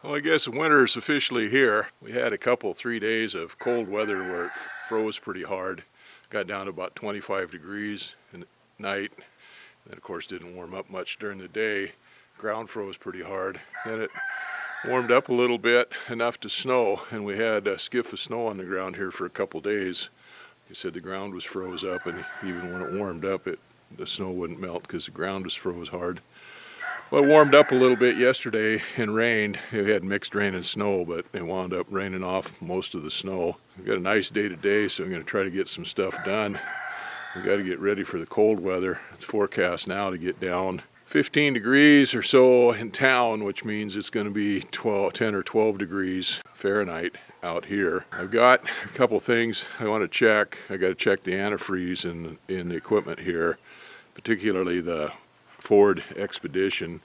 Well, I guess winter is officially here. We had a couple, 3 days of cold weather where it froze pretty hard. Got down to about 25 degrees in the night. And of course didn't warm up much during the day. Ground froze pretty hard. Then it warmed up a little bit, enough to snow, and we had a skiff of snow on the ground here for a couple days. Like I said, the ground was froze up, and even when it warmed up, the snow wouldn't melt because the ground was froze hard. Well, it warmed up a little bit yesterday and rained. We had mixed rain and snow, but it wound up raining off most of the snow. We've got a nice day today, so I'm going to try to get some stuff done. We've got to get ready for the cold weather. It's forecast now to get down 15 degrees or so in town, which means it's going to be 10 or 12 degrees Fahrenheit out here. I've got a couple things I want to check. I got to check the antifreeze in the equipment here, particularly the Ford Expedition.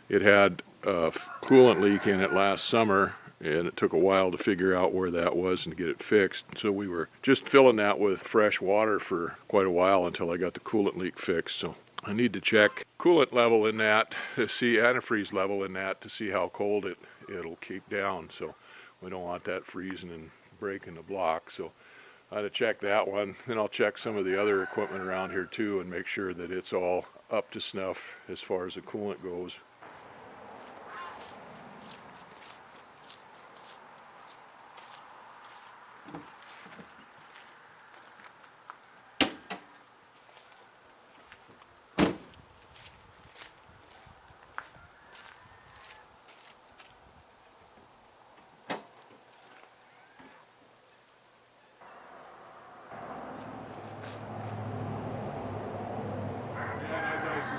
It had a coolant leak in it last summer, and it took a while to figure out where that was and to get it fixed. So we were just filling that with fresh water for quite a while until I got the coolant leak fixed. So I need to check coolant level in that to see antifreeze level in that to see how cold it'll keep down. So we don't want that freezing and breaking the block. So I had to check that one. Then I'll check some of the other equipment around here too and make sure that it's all up to snuff as far as the coolant goes.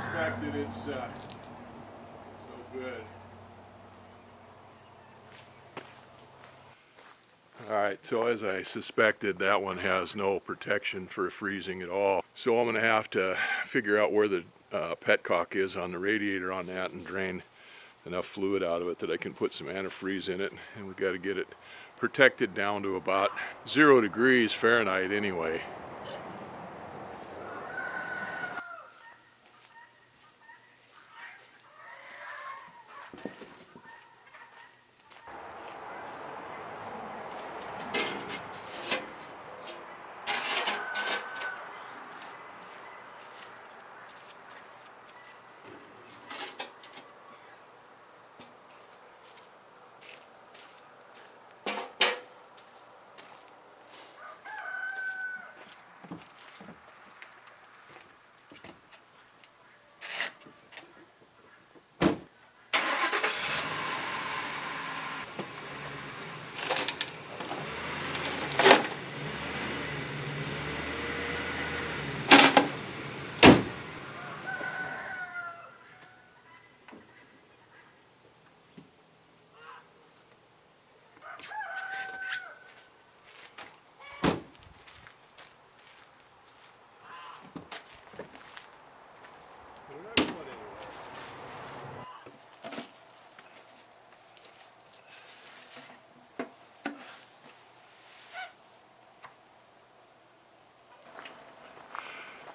Suspected it's no good. Alright, so as I suspected, that one has no protection for freezing at all. So I'm going to have to figure out where the petcock is on the radiator on that and drain enough fluid out of it that I can put some antifreeze in it. And we've got to get it protected down to about 0 degrees Fahrenheit anyway.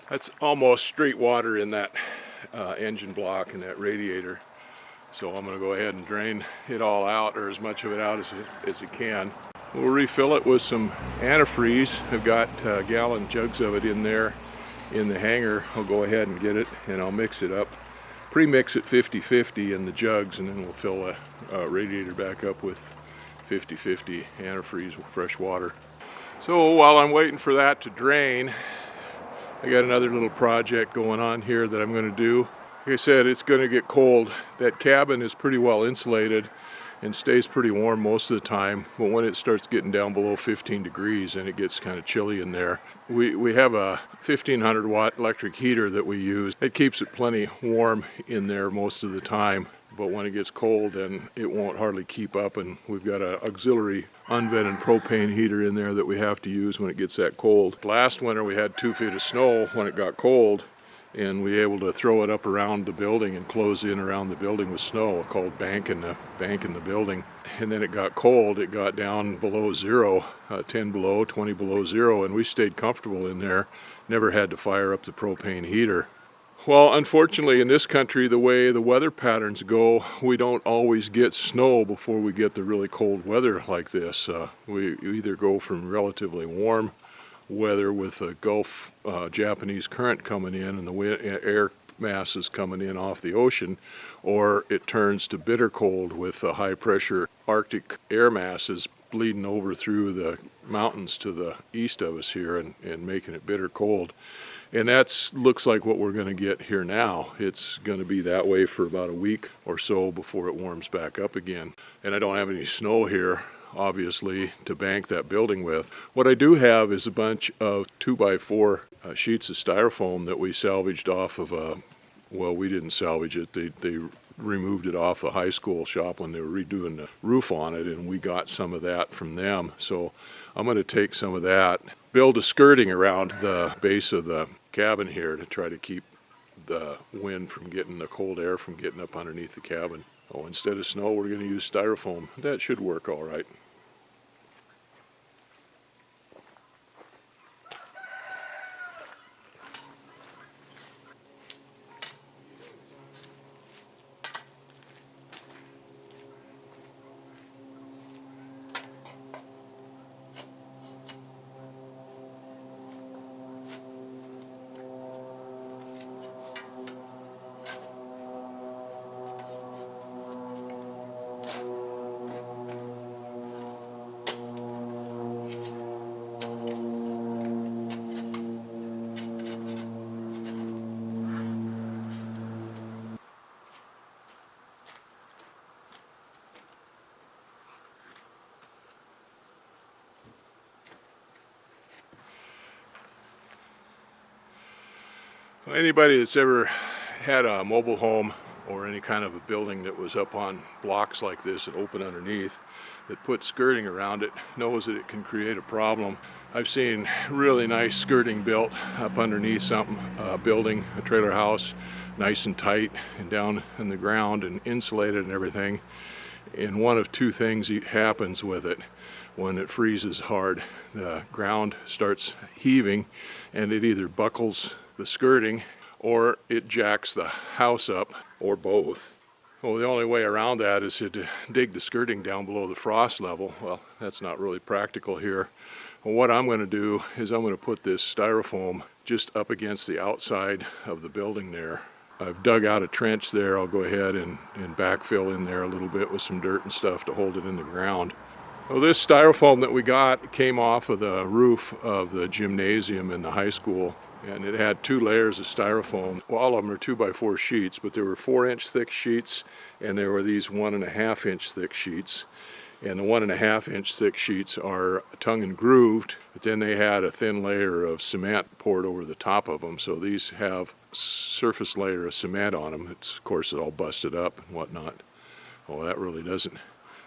That's almost straight water in that engine block and that radiator. So I'm going to go ahead and drain it all out, or as much of it out as it can. We'll refill it with some antifreeze. I've got gallon jugs of it in there in the hangar. I'll go ahead and get it and I'll mix it up. Pre-mix it 50-50 in the jugs, and then we'll fill the radiator back up with 50-50 antifreeze with fresh water. So while I'm waiting for that to drain, I got another little project going on here that I'm going to do. Like I said, it's going to get cold. That cabin is pretty well insulated and stays pretty warm most of the time, but when it starts getting down below 15 degrees and it gets kind of chilly in there, we have a 1500 watt electric heater that we use. It keeps it plenty warm in there most of the time, but when it gets cold then it won't hardly keep up, and we've got an auxiliary unvented propane heater in there that we have to use when it gets that cold. Last winter we had 2 feet of snow when it got cold, and we were able to throw it up around the building and close in around the building with snow, called Bankin the building. And then it got cold, it got down below zero, 10 below, 20 below zero, and we stayed comfortable in there, never had to fire up the propane heater. Well, unfortunately in this country, the way the weather patterns go, we don't always get snow before we get the really cold weather like this. We either go from relatively warm weather with a Gulf Japanese current coming in and the air masses coming in off the ocean, or it turns to bitter cold with the high pressure Arctic air masses bleeding over through the mountains to the east of us here and making it bitter cold. And that looks like what we're going to get here now. It's going to be that way for about a week or so before it warms back up again. And I don't have any snow here, obviously, to bank that building with. What I do have is a bunch of 2x4 sheets of styrofoam that we salvaged off of well, we didn't salvage it. They removed it off the high school shop when they were redoing the roof on it, and we got some of that from them. So I'm going to take some of that, build a skirting around the base of the cabin here to try to keep the wind from getting the cold air from getting up underneath the cabin. Oh, instead of snow, we're going to use styrofoam. That should work all right. Anybody that's ever had a mobile home or any kind of a building that was up on blocks like this and open underneath that put skirting around it knows that it can create a problem. I've seen really nice skirting built up underneath something, a building, a trailer house, nice and tight and down in the ground and insulated and everything. And one of two things happens with it. When it freezes hard, the ground starts heaving and it either buckles the skirting or it jacks the house up, or both. Well, the only way around that is to dig the skirting down below the frost level. Well, that's not really practical here. Well, what I'm going to do is I'm going to put this styrofoam just up against the outside of the building there. I've dug out a trench there. I'll go ahead and backfill in there a little bit with some dirt and stuff to hold it in the ground. Well, this styrofoam that we got came off of the roof of the gymnasium in the high school, and it had 2 layers of styrofoam. Well, all of them are 2x4 sheets, but there were 4-inch thick sheets, and there were these 1.5-inch thick sheets. And the 1.5-inch thick sheets are tongue and grooved, but then they had a thin layer of cement poured over the top of them. So these have surface layer of cement on them. It's, of course, it's all busted up and whatnot. Oh, that really doesn't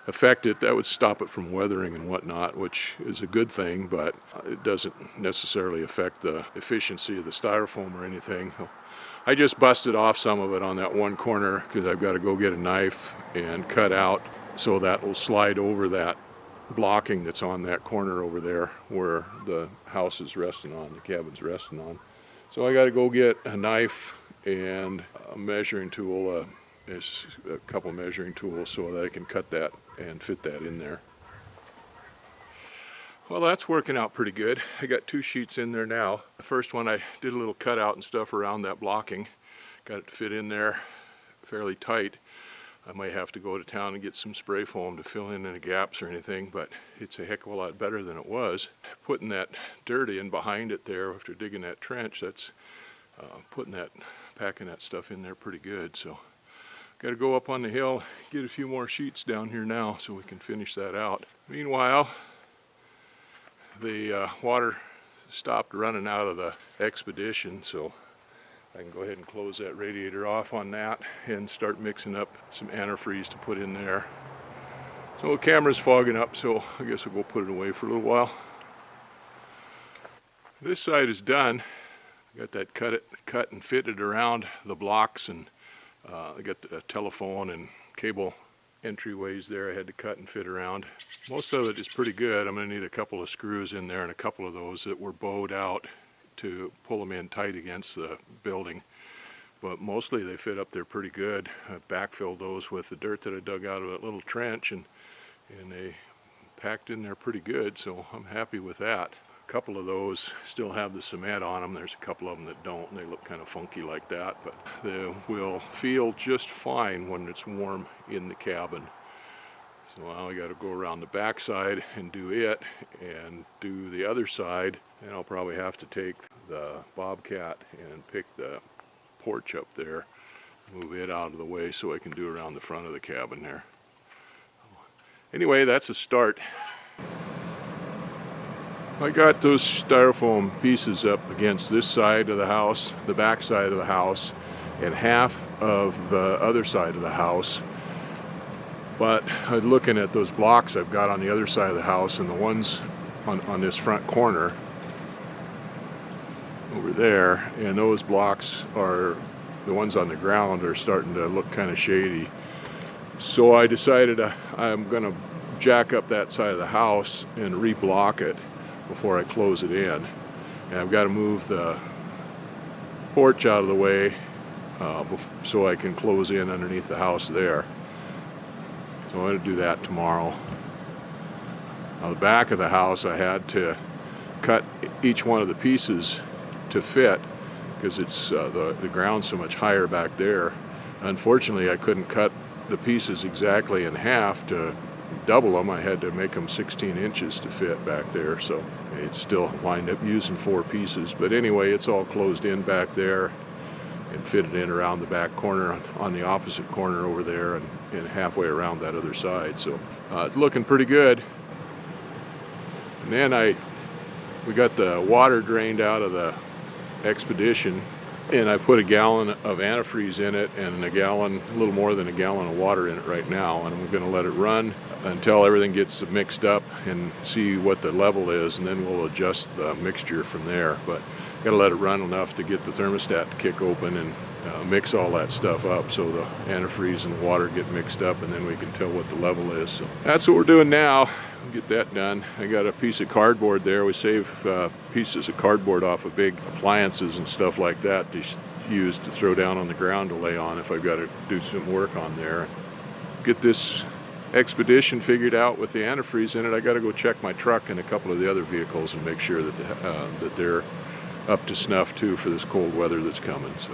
affect it. That would stop it from weathering and whatnot, which is a good thing, but it doesn't necessarily affect the efficiency of the styrofoam or anything. I just busted off some of it on that one corner because I've got to go get a knife and cut out so that will slide over that blocking that's on that corner over there where the house is resting on, the cabin's resting on. So I got to go get a knife and a measuring tool, a couple measuring tools so that I can cut that and fit that in there. Well, that's working out pretty good. I got 2 sheets in there now. The first one I did a little cutout and stuff around that blocking. Got it to fit in there fairly tight. I might have to go to town and get some spray foam to fill in any gaps or anything, but it's a heck of a lot better than it was. Putting that dirt in behind it there after digging that trench, that's packing that stuff in there pretty good. So got to go up on the hill, get a few more sheets down here now so we can finish that out. Meanwhile, the water stopped running out of the Expedition, so I can go ahead and close that radiator off on that and start mixing up some antifreeze to put in there. So the camera's fogging up, so I guess we'll go put it away for a little while. This side is done. Got that cut and fitted around the blocks, and I got the telephone and cable entryways there I had to cut and fit around. Most of it is pretty good. I'm going to need a couple of screws in there and a couple of those that were bowed out to pull them in tight against the building. but mostly they fit up there pretty good. I backfilled those with the dirt that I dug out of that little trench, and they packed in there pretty good, so I'm happy with that. A couple of those still have the cement on them. There's a couple of them that don't, and they look kind of funky like that, but they will feel just fine when it's warm in the cabin. So now I got to go around the back side and do it, and do the other side, and I'll probably have to take the Bobcat and pick the porch up there, move it out of the way so I can do around the front of the cabin there. Anyway, that's a start. I got those styrofoam pieces up against this side of the house, the back side of the house, and half of the other side of the house. But looking at those blocks I've got on the other side of the house, and the ones on this front corner over there, and those blocks are, the ones on the ground are starting to look kind of shady. So I decided I'm going to jack up that side of the house and reblock it before I close it in. And I've got to move the porch out of the way so I can close in underneath the house there. So I'm going to do that tomorrow. On the back of the house, I had to cut each one of the pieces to fit because it's the ground's so much higher back there. Unfortunately, I couldn't cut the pieces exactly in half to double them. I had to make them 16 inches to fit back there, so it still wind up using 4 pieces. But anyway, it's all closed in back there and fitted in around the back corner on the opposite corner over there, and halfway around that other side. So it's looking pretty good. And then we got the water drained out of the Expedition, and I put a gallon of antifreeze in it and a little more than a gallon of water in it right now, and I'm going to let it run until everything gets mixed up and see what the level is, and then we'll adjust the mixture from there. But got to let it run enough to get the thermostat to kick open and mix all that stuff up so the antifreeze and the water get mixed up, and then we can tell what the level is. So that's what we're doing now. We'll get that done. I got a piece of cardboard there. We save pieces of cardboard off of big appliances and stuff like that to use to throw down on the ground to lay on if I've got to do some work on there. Get this Expedition figured out with the antifreeze in it. I got to go check my truck and a couple of the other vehicles and make sure that they're up to snuff too for this cold weather that's coming. So,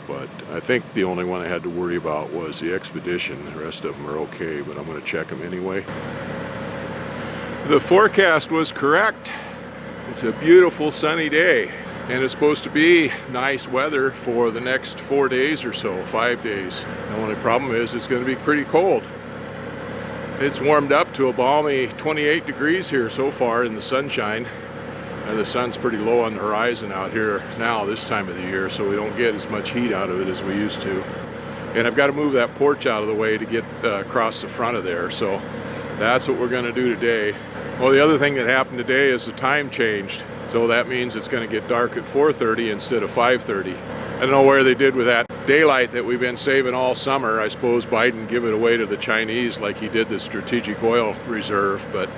but I think the only one I had to worry about was the Expedition. The rest of them are okay, but I'm going to check them anyway. The forecast was correct. It's a beautiful sunny day, and it's supposed to be nice weather for the next 4 days or so, 5 days. The only problem is it's going to be pretty cold. It's warmed up to a balmy 28 degrees here so far in the sunshine. And the sun's pretty low on the horizon out here now this time of the year, so we don't get as much heat out of it as we used to. And I've got to move that porch out of the way to get across the front of there, so that's what we're going to do today. Well, the other thing that happened today is the time changed, so that means it's going to get dark at 4:30 instead of 5:30. I don't know where they did with that daylight that we've been saving all summer. I suppose Biden gave it away to the Chinese like he did the strategic oil reserve, but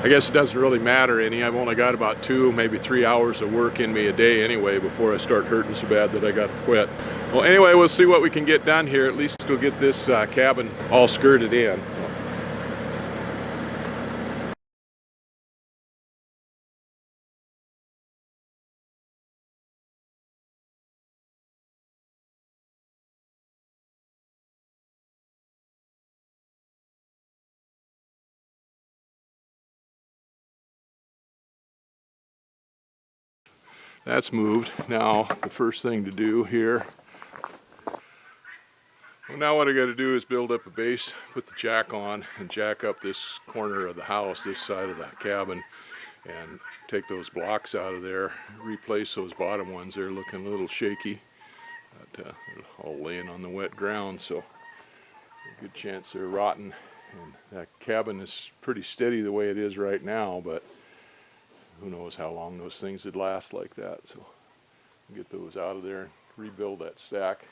I guess it doesn't really matter any. I've only got about 2, maybe 3 hours of work in me a day anyway before I start hurting so bad that I got to quit. Well, anyway, we'll see what we can get done here. At least we'll get this cabin all skirted in. That's moved. Now the first thing to do here, well, now what I got to do is build up a base, put the jack on, and jack up this corner of the house, this side of the cabin, and take those blocks out of there, replace those bottom ones. They're looking a little shaky, but they're all laying on the wet ground, so a good chance they're rotten. And that cabin is pretty steady the way it is right now, but who knows how long those things would last like that. So get those out of there and rebuild that stack.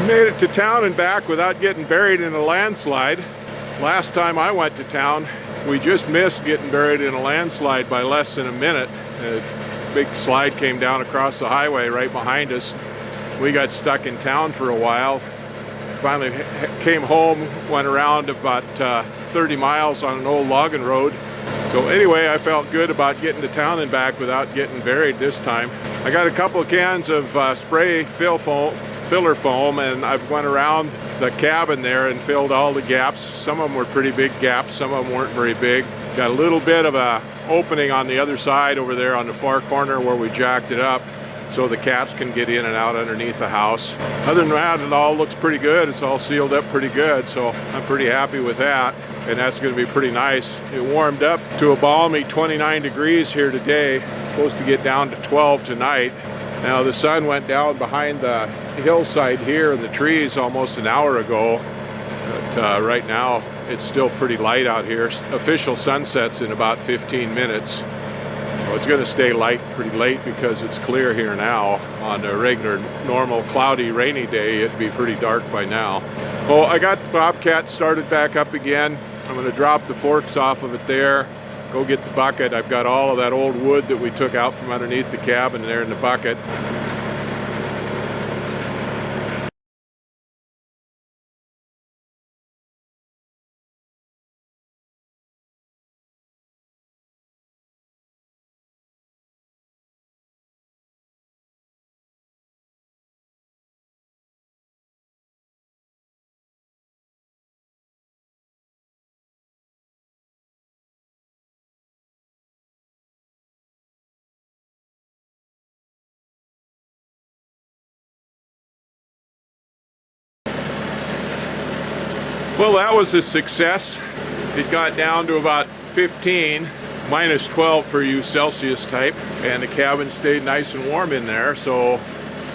Made it to town and back without getting buried in a landslide. Last time I went to town, we just missed getting buried in a landslide by less than a minute. A big slide came down across the highway right behind us. We got stuck in town for a while. Finally came home, went around about 30 miles on an old logging road. So anyway, I felt good about getting to town and back without getting buried this time. I got a couple of cans of spray filler foam, and I've went around the cabin there and filled all the gaps. Some of them were pretty big gaps, some of them weren't very big. Got a little bit of a opening on the other side over there on the far corner where we jacked it up, so the cats can get in and out underneath the house. Other than that, it all looks pretty good. It's all sealed up pretty good, so I'm pretty happy with that, and that's going to be pretty nice. It warmed up to a balmy 29 degrees here today. Supposed to get down to 12 tonight. Now the sun went down behind the hillside here in the trees almost an hour ago, but right now it's still pretty light out here. Official sunset's in about 15 minutes. So it's going to stay light pretty late because it's clear here now. On a regular, normal, cloudy, rainy day, it'd be pretty dark by now. Well, I got the Bobcat started back up again. I'm going to drop the forks off of it there, go get the bucket. I've got all of that old wood that we took out from underneath the cabin there in the bucket. Well, that was a success. It got down to about 15, minus 12 for you Celsius type, and the cabin stayed nice and warm in there, so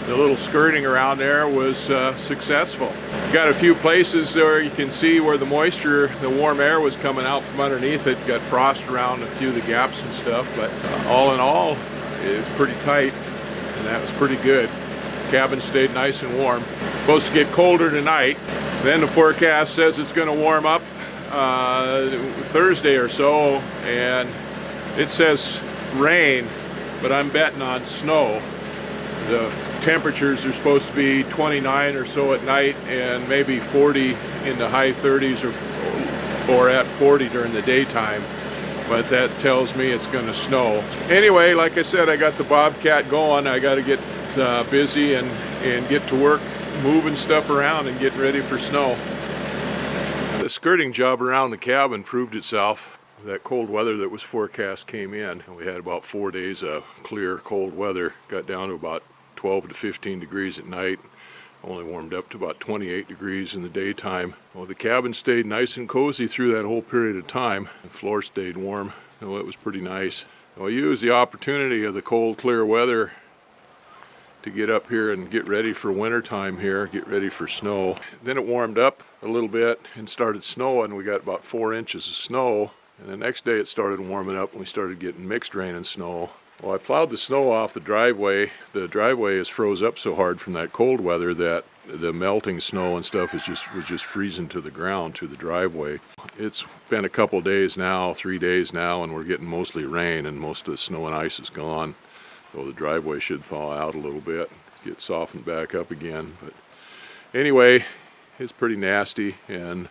the little skirting around there was successful. Got a few places there you can see where the moisture, the warm air was coming out from underneath it. Got frost around a few of the gaps and stuff, but all in all, it's pretty tight, and that was pretty good. Cabin stayed nice and warm. Supposed to get colder tonight. Then the forecast says it's going to warm up Thursday or so, and it says rain, but I'm betting on snow. The temperatures are supposed to be 29 or so at night and maybe 40 in the high 30s or at 40 during the daytime, but that tells me it's going to snow. Anyway, like I said, I got the Bobcat going. I got to get busy and get to work moving stuff around and getting ready for snow. The skirting job around the cabin proved itself. That cold weather that was forecast came in, and we had about 4 days of clear cold weather. Got down to about 12 to 15 degrees at night, only warmed up to about 28 degrees in the daytime. Well, the cabin stayed nice and cozy through that whole period of time. The floor stayed warm, so it was pretty nice. I used the opportunity of the cold clear weather to get up here and get ready for winter time here, get ready for snow. Then it warmed up a little bit and started snowing. We got about 4 inches of snow, and the next day it started warming up and we started getting mixed rain and snow. Well, I plowed the snow off the driveway. The driveway is froze up so hard from that cold weather that the melting snow and stuff was just freezing to the ground through the driveway. It's been a couple days now, 3 days now, and we're getting mostly rain, and most of the snow and ice is gone. So the driveway should thaw out a little bit, get softened back up again. But anyway, it's pretty nasty, and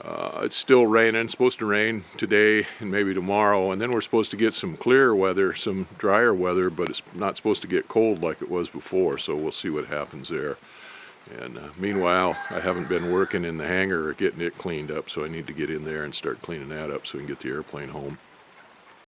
it's still raining. It's supposed to rain today and maybe tomorrow, and then we're supposed to get some clearer weather, some drier weather, but it's not supposed to get cold like it was before, so we'll see what happens there. And meanwhile, I haven't been working in the hangar or getting it cleaned up, so I need to get in there and start cleaning that up so we can get the airplane home.